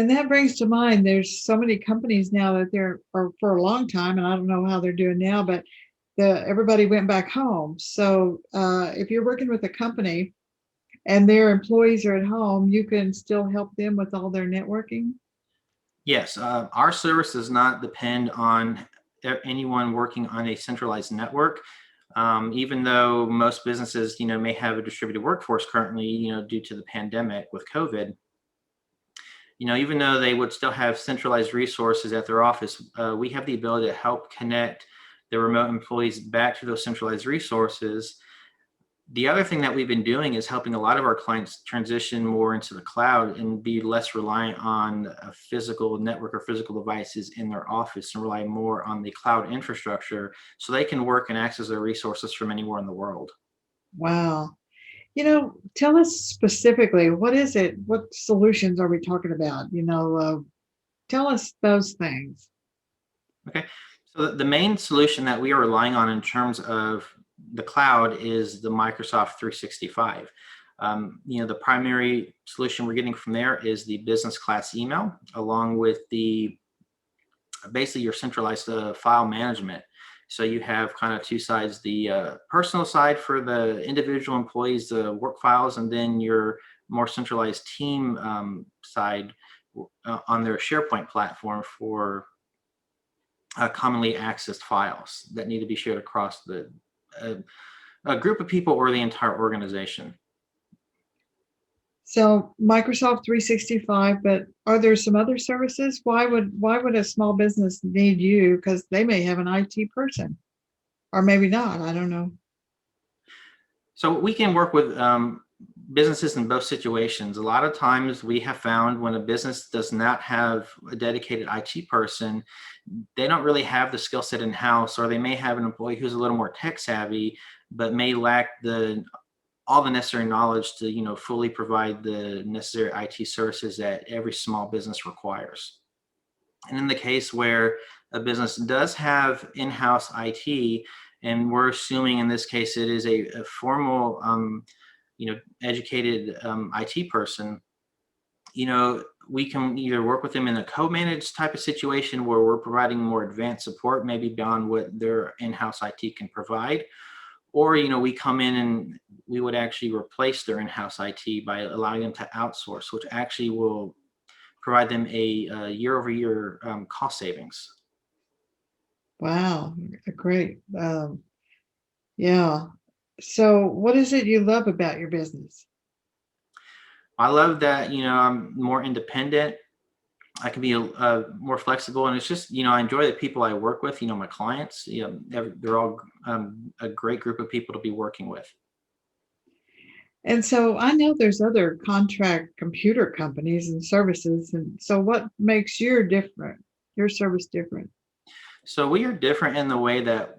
And that brings to mind, there's so many companies now that or for a long time, and I don't know how they're doing now, but everybody went back home. So if you're working with a company and their employees are at home, you can still help them with all their networking. Yes, our service does not depend on anyone working on a centralized network. Even though most businesses, may have a distributed workforce currently, due to the pandemic with COVID, even though they would still have centralized resources at their office, we have the ability to help connect the remote employees back to those centralized resources. The other thing that we've been doing is helping a lot of our clients transition more into the cloud and be less reliant on a physical network or physical devices in their office, and rely more on the cloud infrastructure so they can work and access their resources from anywhere in the world. Wow. Tell us specifically, what is it? What solutions are we talking about? Tell us those things. Okay. So the main solution that we are relying on in terms of the cloud is the Microsoft 365. The primary solution we're getting from there is the business class email, along with basically your centralized file management. So you have kind of two sides: the personal side for the individual employees, the work files, and then your more centralized team side on their SharePoint platform for commonly accessed files that need to be shared across uh, a group of people or the entire organization. So Microsoft 365, but are there some other services? Why would a small business need you? Because they may have an IT person, or maybe not. I don't know. So we can work with businesses in both situations. A lot of times we have found when a business does not have a dedicated IT person, they don't really have the skill set in-house, or they may have an employee who's a little more tech savvy, but may lack all the necessary knowledge to, fully provide the necessary IT services that every small business requires. And in the case where a business does have in-house IT, and we're assuming in this case it is a formal, educated IT person, we can either work with them in a co-managed type of situation where we're providing more advanced support, maybe beyond what their in-house IT can provide, or we come in and we would actually replace their in-house IT by allowing them to outsource, which actually will provide them a year-over-year cost savings. Wow, great. Yeah. So, what is it you love about your business? I love that I'm more independent. I can be more flexible, and it's just I enjoy the people I work with. My clients. They're all a great group of people to be working with. And so I know there's other contract computer companies and services. And so what makes your service different? So we are different in the way that,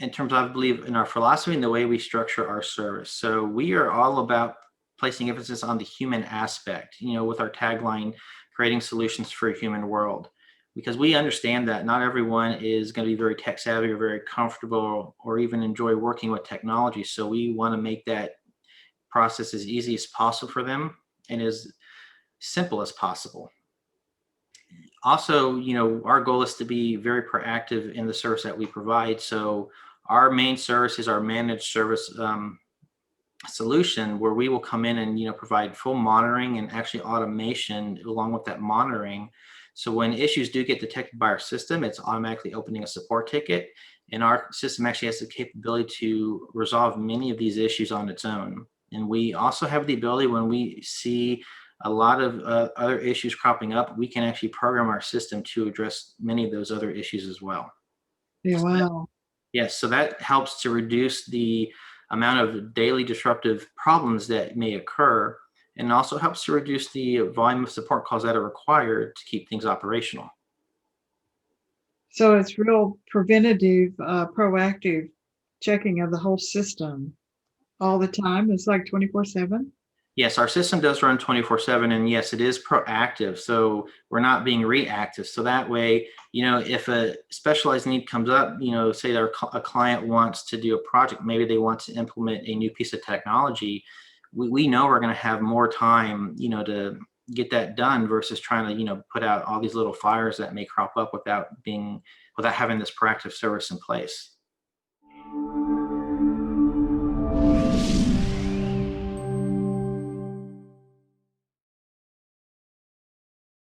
in terms of, I believe, in our philosophy and the way we structure our service. So we are all about placing emphasis on the human aspect, with our tagline, creating solutions for a human world. Because we understand that not everyone is going to be very tech savvy or very comfortable or even enjoy working with technology. So we want to make that process as easy as possible for them and as simple as possible. Also, our goal is to be very proactive in the service that we provide. So our main service is our managed service solution, where we will come in and provide full monitoring and actually automation along with that monitoring. So when issues do get detected by our system, it's automatically opening a support ticket, and our system actually has the capability to resolve many of these issues on its own. And we also have the ability, when we see a lot of other issues cropping up, we can actually program our system to address many of those other issues as well. Yeah, wow. Yes, so that helps to reduce the amount of daily disruptive problems that may occur, and also helps to reduce the volume of support calls that are required to keep things operational. So it's real preventative, proactive checking of the whole system all the time. It's like 24/7. Yes, our system does run 24/7, and yes, it is proactive. So we're not being reactive. So that way, if a specialized need comes up, say a client wants to do a project, maybe they want to implement a new piece of technology, we know we're going to have more time, to get that done versus trying to, put out all these little fires that may crop up without having this proactive service in place.